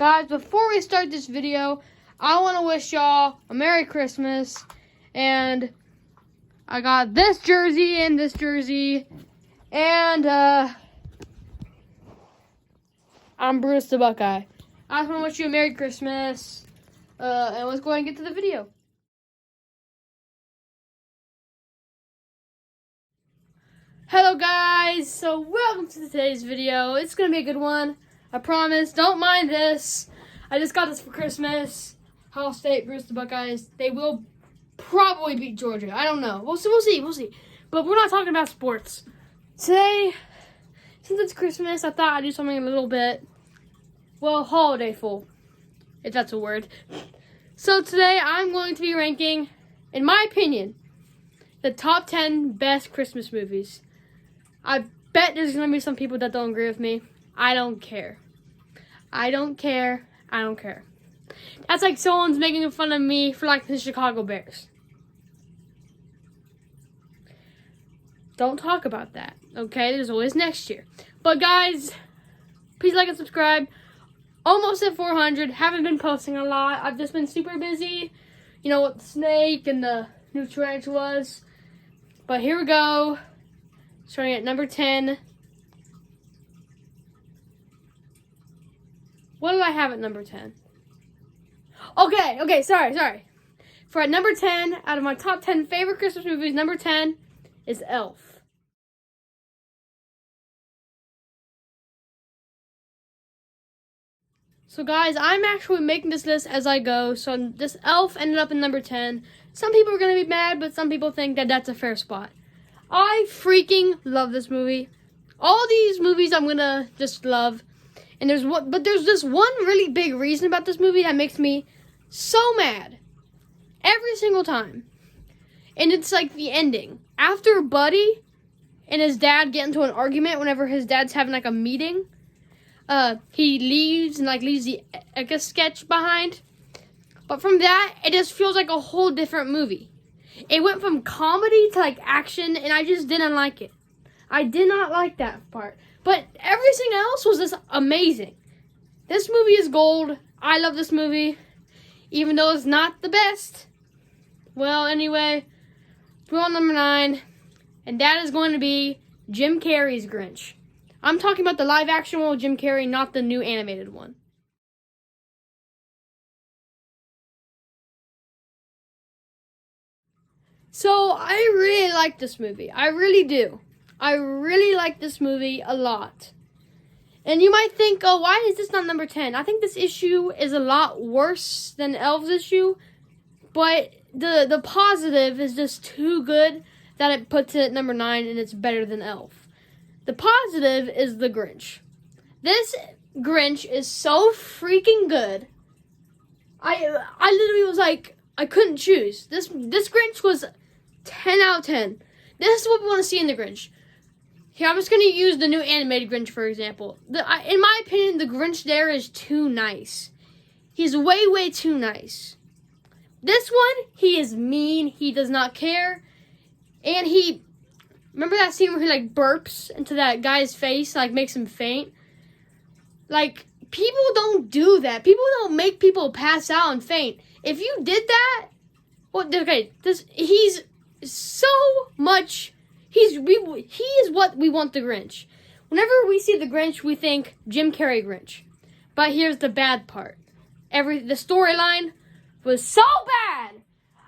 Guys, before we start this video, I want to wish y'all a Merry Christmas. And I got this jersey and this jersey. And I'm Bruce the Buckeye. I just want to wish you a Merry Christmas. And let's go ahead and get to the video. Hello guys, so welcome to today's video. It's going to be a good one. I promise. Don't mind this. I just got this for Christmas. Ohio State, Bruce the Buckeyes. They will probably beat Georgia. I don't know. We'll see. But we're not talking about sports. Today, since it's Christmas, I thought I'd do something a little bit, well, holiday-ful, if that's a word. So today, I'm going to be ranking, in my opinion, the top 10 best Christmas movies. I bet there's going to be some people that don't agree with me. I don't care. That's like someone's making fun of me for like the Chicago Bears. Don't talk about that, okay? There's always next year. But guys, please like and subscribe. Almost at 400. Haven't been posting a lot. I've just been super busy. You know, with the snake and the new tarantulas. But here we go. Starting at number 10. What did I have at number 10? Okay, sorry. For at number 10, out of my top 10 favorite Christmas movies, number 10 is Elf. So guys, I'm actually making this list as I go. So this Elf ended up in number 10. Some people are going to be mad, but some people think that that's a fair spot. I freaking love this movie. All these movies I'm going to just love. And there's this one really big reason about this movie that makes me so mad every single time. And it's like the ending. After Buddy and his dad get into an argument whenever his dad's having like a meeting, he leaves and like leaves the Etch-a-Sketch behind. But from that, it just feels like a whole different movie. It went from comedy to like action, and I just didn't like it. I did not like that part. But everything else was just amazing. This movie is gold. I love this movie. Even though it's not the best. Well, anyway, we're on number 9. And that is going to be Jim Carrey's Grinch. I'm talking about the live action one with Jim Carrey, not the new animated one. So, I really like this movie. I really do. I really like this movie a lot. And you might think, oh, why is this not number 10? I think this issue is a lot worse than Elf's issue. But the positive is just too good that it puts it at number 9 and it's better than Elf. The positive is the Grinch. This Grinch is so freaking good. I literally was like, I couldn't choose. This Grinch was 10 out of 10. This is what we want to see in the Grinch. Here, I'm just going to use the new animated Grinch, for example. In my opinion, the Grinch there is too nice. He's way too nice. This one, he is mean. He does not care. And remember that scene where he, like, burps into that guy's face, like, makes him faint? Like, people don't do that. People don't make people pass out and faint. If you did that, well, okay, he's so much... He is what we want the Grinch. Whenever we see the Grinch, we think Jim Carrey Grinch. But here's the bad part. The storyline was so bad.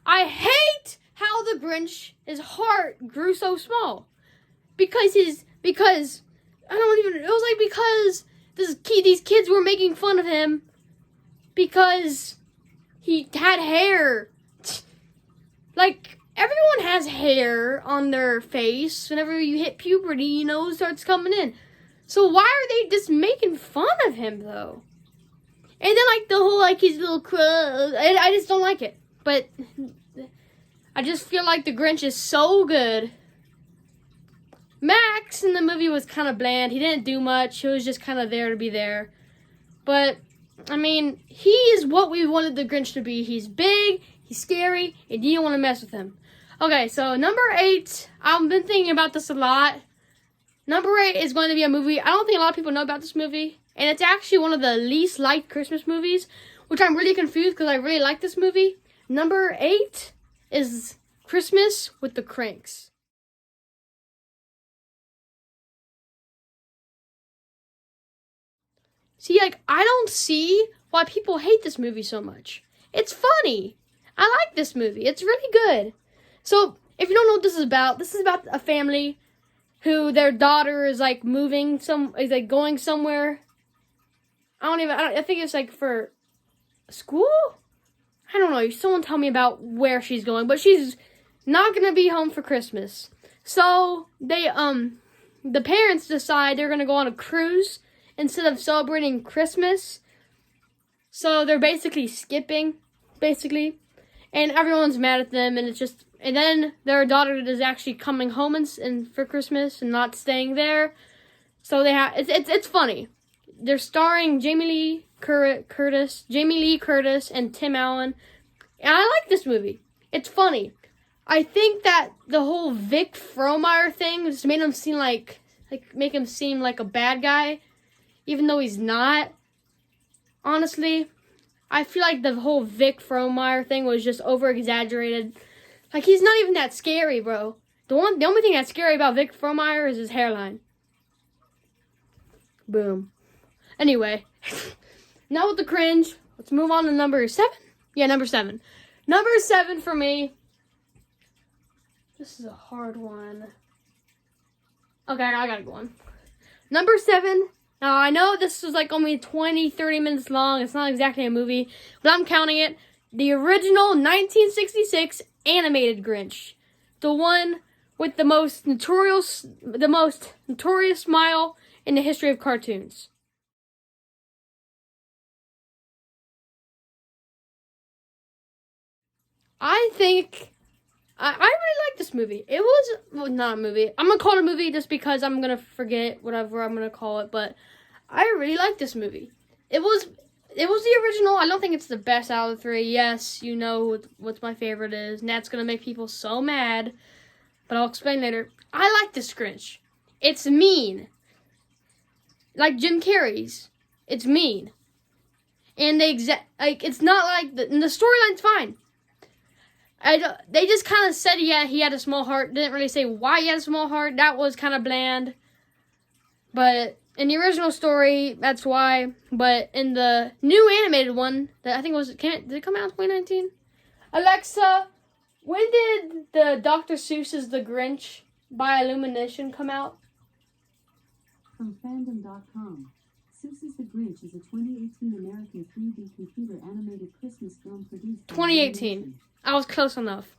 I hate how the his heart grew so small. Because these kids were making fun of him because he had hair. Like, everyone has hair on their face. Whenever you hit puberty, it starts coming in. So why are they just making fun of him, though? And then, like, the whole, like, his little I just don't like it. But I just feel like the Grinch is so good. Max in the movie was kind of bland. He didn't do much. He was just kind of there to be there. But, I mean, he is what we wanted the Grinch to be. He's big, he's scary, and you don't want to mess with him. Okay, so number 8, I've been thinking about this a lot. Number 8 is going to be a movie. I don't think a lot of people know about this movie. and it's actually one of the least liked Christmas movies, which I'm really confused because I really like this movie. Number 8 is Christmas with the Cranks. See, like, I don't see why people hate this movie so much. It's funny. I like this movie. It's really good. So, if you don't know what this is about a family who their daughter is like going somewhere. I think it's like for school? I don't know. Someone tell me about where she's going, but she's not gonna be home for Christmas. So the parents decide they're gonna go on a cruise instead of celebrating Christmas. So they're basically skipping, and everyone's mad at them, and then their daughter is actually coming home and for Christmas and not staying there. So it's funny. They're starring Jamie Lee Curtis, and Tim Allen. And I like this movie. It's funny. I think that the whole Vic Frohmeyer thing just made him seem make him seem like a bad guy, even though he's not. Honestly, I feel like the whole Vic Frohmeyer thing was just over-exaggerated. Like, he's not even that scary, bro. The only thing that's scary about Vic Frohmeyer is his hairline. Boom. Anyway, now with the cringe, let's move on to number 7. Yeah, number 7. Number 7 for me. This is a hard one. Okay, I gotta go on. Number 7. Now, I know this was like only 20, 30 minutes long. It's not exactly a movie, but I'm counting it. The original 1966 animated Grinch. The one with the most notorious smile in the history of cartoons. I think I really like this movie. It was not a movie. I'm gonna call it a movie just because I'm gonna forget whatever I'm gonna call it. But I really like this movie. It was the original. I don't think it's the best out of the 3. Yes, you know what my favorite is, and that's gonna make people so mad. But I'll explain later. I like this Grinch. It's mean, like Jim Carrey's. It's mean, and it's not like the storyline's fine. They just kind of said he had a small heart. Didn't really say why he had a small heart. That was kind of bland. But in the original story, that's why. But in the new animated one, that I think did it come out in 2019? Alexa, when did the Dr. Seuss's The Grinch by Illumination come out? From fandom.com. Seuss's The Grinch is a 2018 American 3D computer animated Christmas film produced by 2018. I was close enough.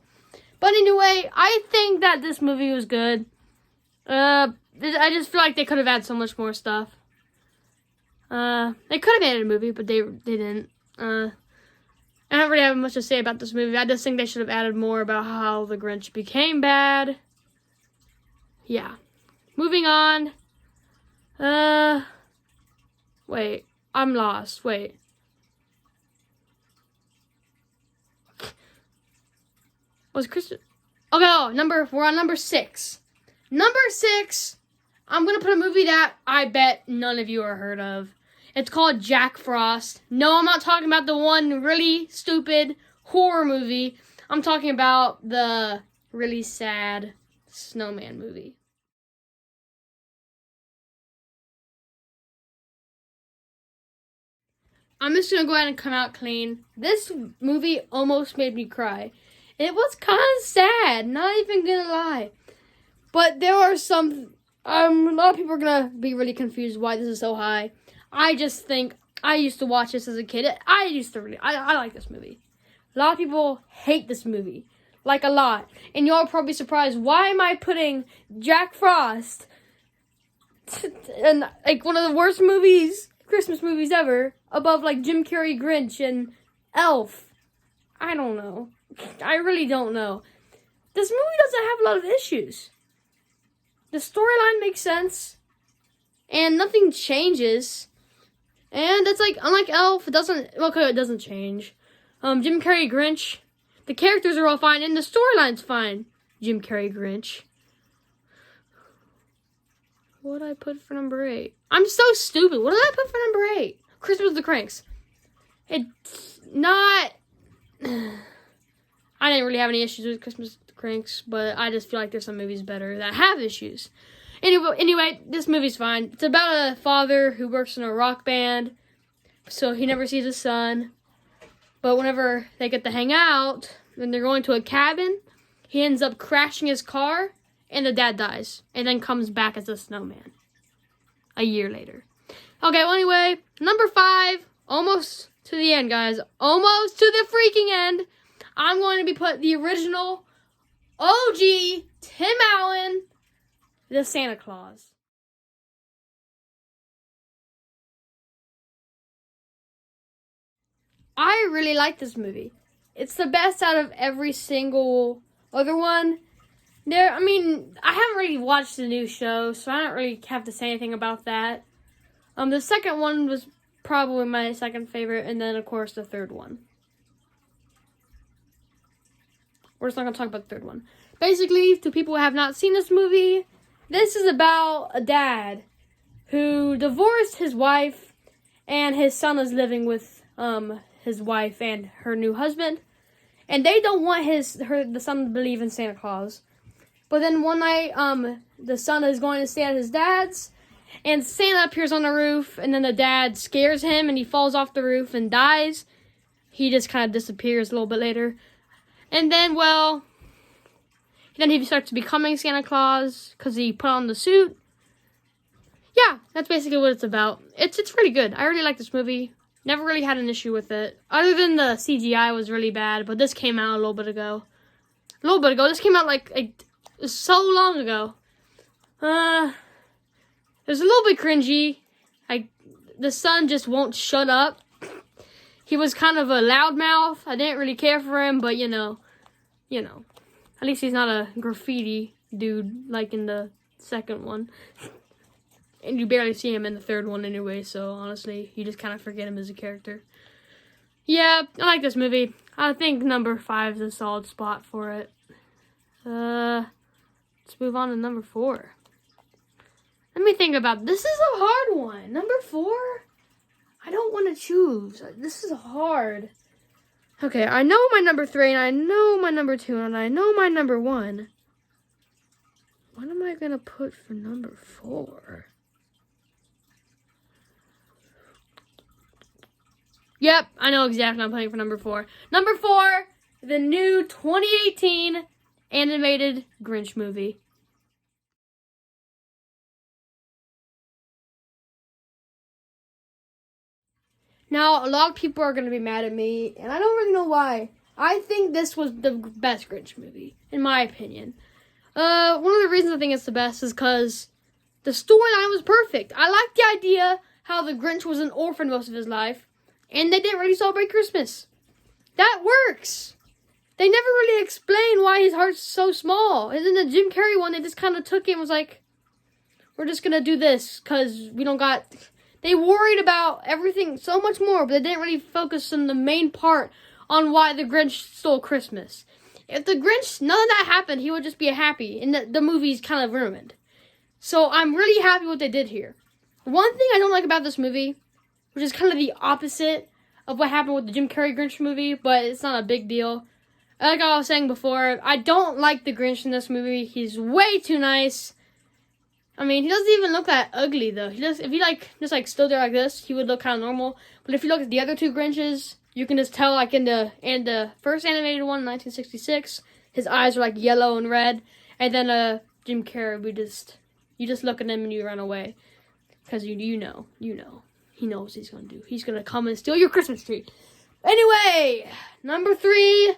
But anyway, I think that this movie was good. I just feel like they could have had so much more stuff. They could have made a movie, but they didn't. I don't really have much to say about this movie. I just think they should have added more about how the Grinch became bad. Yeah. Moving on. Wait. I'm lost. Wait. Was Christmas? Okay, we're on number 6. Number 6, I'm gonna put a movie that I bet none of you are heard of. It's called Jack Frost. No, I'm not talking about the one really stupid horror movie. I'm talking about the really sad snowman movie. I'm just gonna go ahead and come out clean. This movie almost made me cry. It was kind of sad, not even gonna lie. But there are a lot of people are gonna be really confused why this is so high. I just think, I used to watch this as a kid. I like this movie. A lot of people hate this movie. Like, a lot. And y'all are probably surprised, why am I putting Jack Frost and like one of the worst Christmas movies ever, above like Jim Carrey Grinch and Elf? I don't know. I really don't know. This movie doesn't have a lot of issues. The storyline makes sense, and nothing changes. And it's like, unlike Elf, it doesn't change. Jim Carrey Grinch, the characters are all fine, and the storyline's fine. Jim Carrey Grinch. What did I put for number 8? I'm so stupid. What did I put for number 8? Christmas with the Cranks. It's not... I didn't really have any issues with Christmas with the Cranks, but I just feel like there's some movies better that have issues. Anyway, this movie's fine. It's about a father who works in a rock band, so he never sees his son. But whenever they get to hang out, when they're going to a cabin, he ends up crashing his car, and the dad dies, and then comes back as a snowman a year later. Okay, well, anyway, number 5, almost to the end, guys. Almost to the freaking end. I'm going to be put the original OG Tim Allen, the Santa Claus. I really like this movie. It's the best out of every single other one. I haven't really watched the new show, so I don't really have to say anything about that. The second one was probably my second favorite, and then, of course, the third one. We're just not going to talk about the third one. Basically, to people who have not seen this movie, this is about a dad who divorced his wife, and his son is living with his wife and her new husband. And they don't want the son to believe in Santa Claus. But then one night, the son is going to stay at his dad's, and Santa appears on the roof, and then the dad scares him, and he falls off the roof and dies. He just kind of disappears a little bit later. And then, then he starts becoming Santa Claus because he put on the suit. Yeah, that's basically what it's about. It's really good. I really like this movie. Never really had an issue with it. Other than the CGI was really bad, but this came out a little bit ago. This came out like so long ago. It was a little bit cringy. The son just won't shut up. He was kind of a loudmouth. I didn't really care for him, but you know. At least he's not a graffiti dude like in the second one. And you barely see him in the third one anyway, so honestly, you just kind of forget him as a character. Yeah, I like this movie. I think number 5 is a solid spot for it. Let's move on to number 4. Let me think about this. This is a hard one. Number 4? I don't want to choose. This is hard. Okay, I know my number 3, and I know my number 2, and I know my number 1. What am I going to put for number 4? Yep, I know exactly what I'm putting for number 4. Number 4, the new 2018 animated Grinch movie. Now, a lot of people are going to be mad at me, and I don't really know why. I think this was the best Grinch movie, in my opinion. One of the reasons I think it's the best is because the storyline was perfect. I like the idea how the Grinch was an orphan most of his life, and they didn't really celebrate Christmas. That works. They never really explain why his heart's so small. And in the Jim Carrey one, they just kind of took it and was like, we're just going to do this because we don't got... They worried about everything so much more, but they didn't really focus on the main part on why the Grinch stole Christmas. If the Grinch, none of that happened, he would just be happy, and the movie's kind of ruined. So I'm really happy what they did here. One thing I don't like about this movie, which is kind of the opposite of what happened with the Jim Carrey Grinch movie, but it's not a big deal. Like I was saying before, I don't like the Grinch in this movie. He's way too nice. I mean, he doesn't even look that ugly, though. If he just stood there like this, he would look kind of normal. But if you look at the other 2 Grinches, you can just tell, like in the first animated one, 1966, his eyes were like yellow and red. And then Jim Carrey, you just look at him and you run away, because you know, he knows what he's gonna do. He's gonna come and steal your Christmas tree. Anyway, number 3.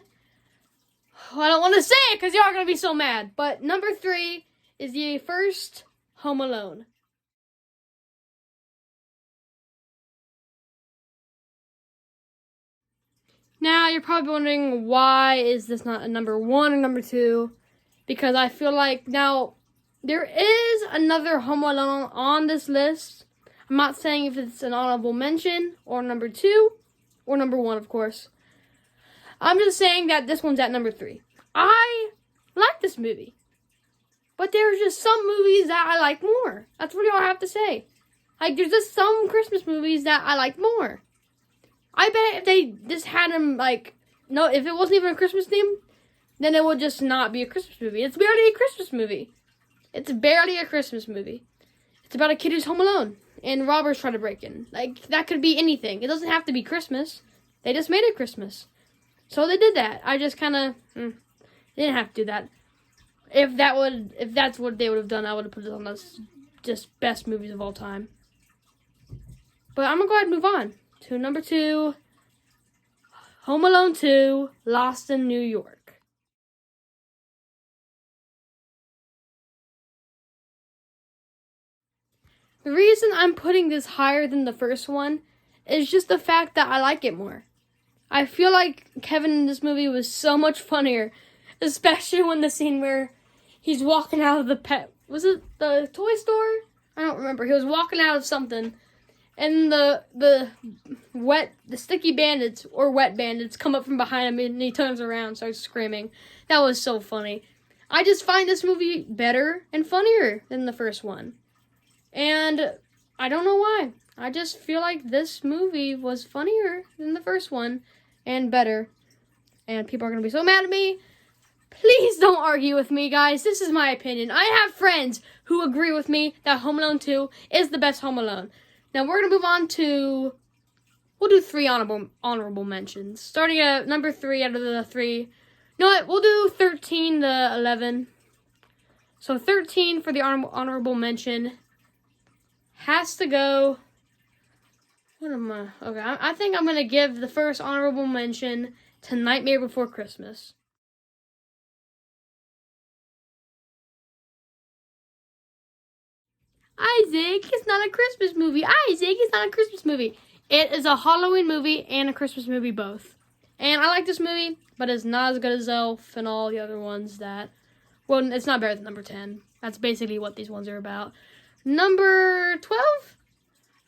I don't want to say it because y'all are gonna be so mad. But number 3 is the first Home Alone. Now, you're probably wondering, why is this not a number 1 or number 2? Because I feel like, now, there is another Home Alone on this list. I'm not saying if it's an honorable mention, or number 2, or number 1, of course. I'm just saying that this one's at number 3. I like this movie. But there's just some movies that I like more. That's really all I have to say. Like, there's just some Christmas movies that I like more. I bet if they just had them, like, no, if it wasn't even a Christmas theme, then it would just not be a Christmas movie. It's barely a Christmas movie. It's barely a Christmas movie. It's about a kid who's home alone, and robbers try to break in. Like, that could be anything. It doesn't have to be Christmas. They just made it Christmas. So they did that. I just kind of, they didn't have to do that. If that's what they would have done, I would have put it on those just best movies of all time. But I'm going to go ahead and move on to number 2, Home Alone 2, Lost in New York. The reason I'm putting this higher than the first one is just the fact that I like it more. I feel like Kevin in this movie was so much funnier, especially when the scene where he's walking out of was it the toy store? I don't remember. He was walking out of something, and the sticky bandits or wet bandits come up from behind him, and he turns around and starts screaming. That was so funny. I just find this movie better and funnier than the first one. And I don't know why. I just feel like this movie was funnier than the first one and better. And people are going to be so mad at me. Please don't argue with me, guys. This is my opinion. I have friends who agree with me that Home Alone 2 is the best Home Alone. Now, we're going to move on to... We'll do 3 honorable mentions. Starting at number 3 out of the 3. You know what? We'll do 13 to 11. So 13 for the honorable mention has to go... What am I? Okay, I think I'm going to give the first honorable mention to Nightmare Before Christmas. Isaac, it's not a Christmas movie. Isaac, it's not a Christmas movie. It is a Halloween movie and a Christmas movie both. And I like this movie, but it's not as good as Elf and all the other ones that... Well, it's not better than number 10. That's basically what these ones are about. Number 12?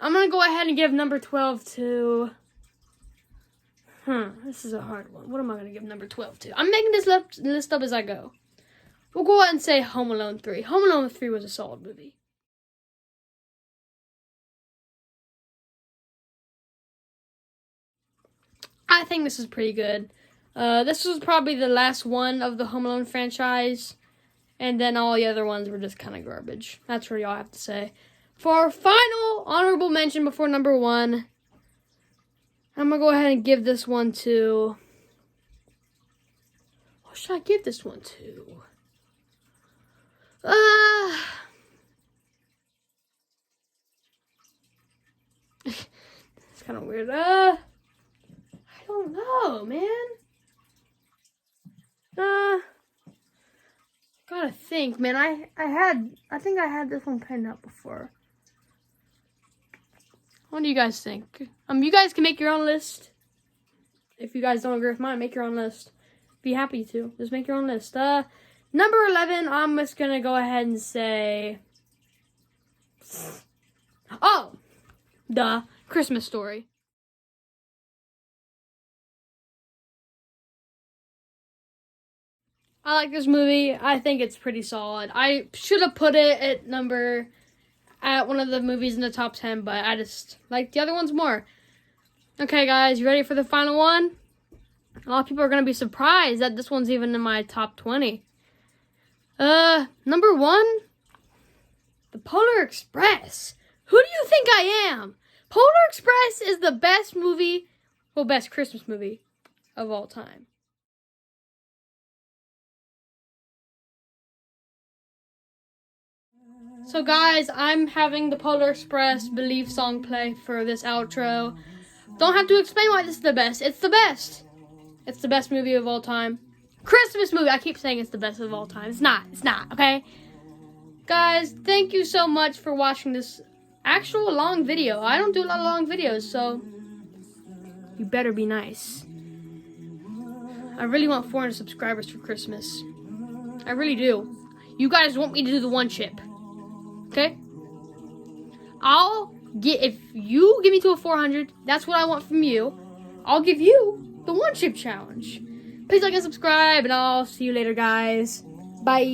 I'm going to go ahead and give number 12 to... This is a hard one. What am I going to give number 12 to? I'm making this list up as I go. We'll go ahead and say Home Alone 3. Home Alone 3 was a solid movie. I think this is pretty good. This was probably the last one of the Home Alone franchise. And then all the other ones were just kind of garbage. That's really all I have to say. For our final honorable mention before number 1, I'm going to go ahead and give this one to... What should I give this one to? It's kind of weird. I don't know, man. Gotta think, man. I think I had this one penned up before. What do you guys think? You guys can make your own list. If you guys don't agree with mine, make your own list. Be happy to. Just make your own list. Number 11, I'm just gonna go ahead and say... Oh! The Christmas Story. I like this movie. I think it's pretty solid. I should have put it at one of the movies in the top 10, but I just like the other ones more. Okay, guys, you ready for the final one? A lot of people are going to be surprised that this one's even in my top 20. Number 1, The Polar Express. Who do you think I am? Polar Express is the best movie, best Christmas movie of all time. So guys, I'm having the Polar Express Believe song play for this outro. Don't have to explain why this is the best. It's the best. It's the best movie of all time. Christmas movie. I keep saying it's the best of all time. It's not, okay? Guys, thank you so much for watching this actual long video. I don't do a lot of long videos, so you better be nice. I really want 400 subscribers for Christmas. I really do. You guys want me to do the one chip. Okay? If you give me to a 400, that's what I want from you. I'll give you the one chip challenge. Please like and subscribe, and I'll see you later, guys. Bye.